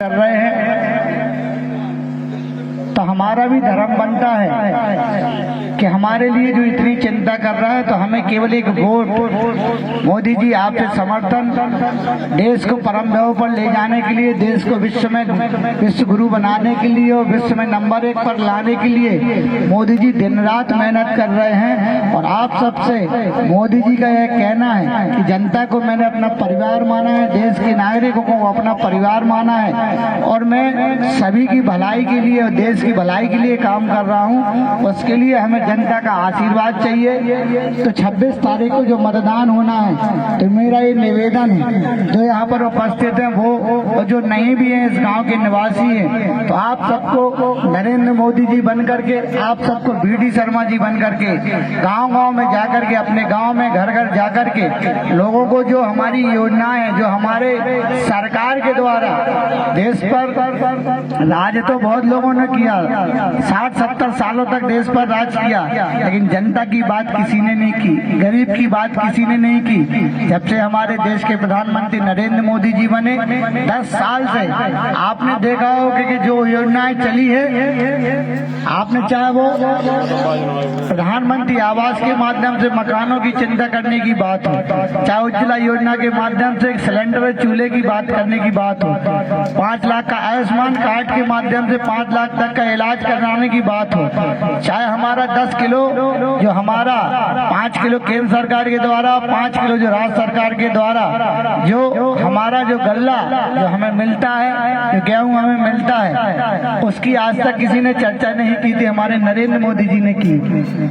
कर रहे हैं तो हमारा भी धर्म बनता है कि हमारे लिए जो इतनी चिंता कर रहा है तो हमें केवल एक वोट, मोदी जी आपसे समर्थन, देश को परम वैभव पर ले जाने के लिए, देश को विश्व में विश्व गुरु बनाने के लिए और विश्व में नंबर 1 पर लाने के लिए मोदी जी दिन रात मेहनत कर रहे हैं। और आप सबसे मोदी जी का यह कहना है कि जनता को मैंने अपना परिवार माना है, देश के नागरिकों को अपना परिवार माना है और मैं सभी की भलाई के लिए और देश की भलाई के लिए काम कर रहा हूं। उसके लिए हमें जनता का आशीर्वाद चाहिए। तो 26 तारीख को जो मतदान होना है तो मेरा ये निवेदन है, जो यहाँ पर उपस्थित हैं वो और जो नहीं भी हैं, इस गांव के निवासी हैं, तो आप सबको नरेंद्र मोदी जी बन करके, आप सबको बीडी शर्मा जी बन करके गांव-गांव में जाकर के, अपने गांव में घर-घर जाकर के लोगों को जो हमारी योजनाएं, जो हमारे सरकार के द्वारा देश पर राज तो बहुत लोगों ने किया, 60-70 सालों तक देश पर राज किया, लेकिन जनता की बात किसी ने नहीं की, गरीब की बात किसी ने नहीं की। जब से हमारे देश के प्रधानमंत्री नरेंद्र मोदी जी बने 10 साल से आपने देखा होगा कि जो योजनाएं चली है, आपने चाहे वो प्रधानमंत्री आवास के माध्यम से मकानों की चिंता करने की बात हो, चाहे उज्ज्वला योजना के माध्यम से सिलेंडर चूल्हे की बात करने की बात हो, 5 लाख का आयुष्मान कार्ड के माध्यम से 5 लाख तक का इलाज कराने की बात हो, चाहे हमारा 10 किलो जो हमारा 5 किलो केंद्र सरकार के द्वारा, 5 किलो जो राज्य सरकार के द्वारा जो हमारा जो गल्ला जो हमें मिलता है, जो गेहूं हमें मिलता है, उसकी आज तक किसी ने चर्चा नहीं की थी, हमारे नरेंद्र मोदी जी ने की।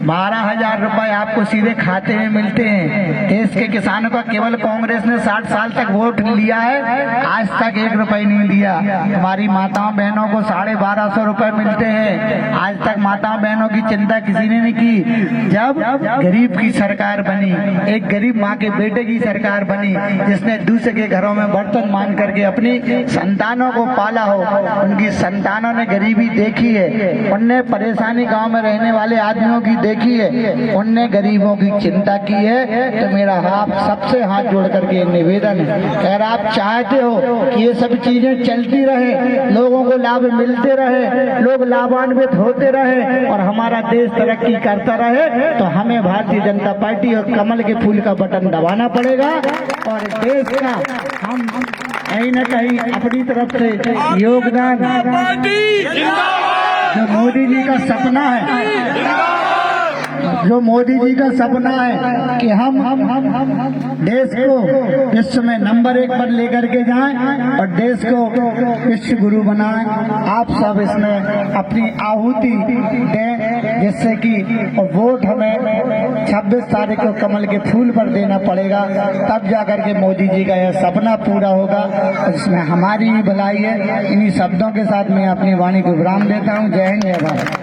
12,000 रुपए आपको सीधे खाते में मिलते हैं। देश के किसानों का केवल कांग्रेस ने 60 साल तक वोट लिया है, आज तक 1 रुपए नहीं दिया। हमारी माताओं बहनों को 1250 रुपए मिलते हैं, आज तक माताओं बहनों की चिंता किसी ने नहीं की। जब गरीब की सरकार बनी, एक गरीब माँ के बेटे की सरकार बनी, जिसने दूसरे के घरों में बर्तन मान करके अपनी संतानों को पाला हो, उनकी संतानों ने गरीबी देखी है, उनने परेशानी गांव में रहने वाले आदमियों की देखी है, उनने गरीबों की चिंता की है। तो मेरा आप सबसे हाथ जोड़ करके निवेदन है, अगर आप चाहते हो कि ये सब चीजें चलती रहे, लोगों को लाभ मिलते रहे, लोग लाभान्वित होते रहे और हमारा देश तरक्की करता रहे, तो हमें भारतीय जनता पार्टी और कमल के फूल का बटन दबाना पड़ेगा और देश का हम कहीं न कहीं अपनी तरफ से योगदान, जो मोदी जी का सपना है, जो मोदी जी का सपना है कि हम देश को विश्व में नंबर 1 पर लेकर के जाएं और देश को विश्व गुरु बनाएं, आप सब इसमें अपनी आहुति दें, जिससे कि वोट हमें 26 तारीख को कमल के फूल पर देना पड़ेगा, तब जाकर के मोदी जी का यह सपना पूरा होगा। इसमें हमारी भी भलाई है। इन्हीं शब्दों के साथ मैं अपनी वाणी को विराम देता हूँ। जय हिंद, जय भारत।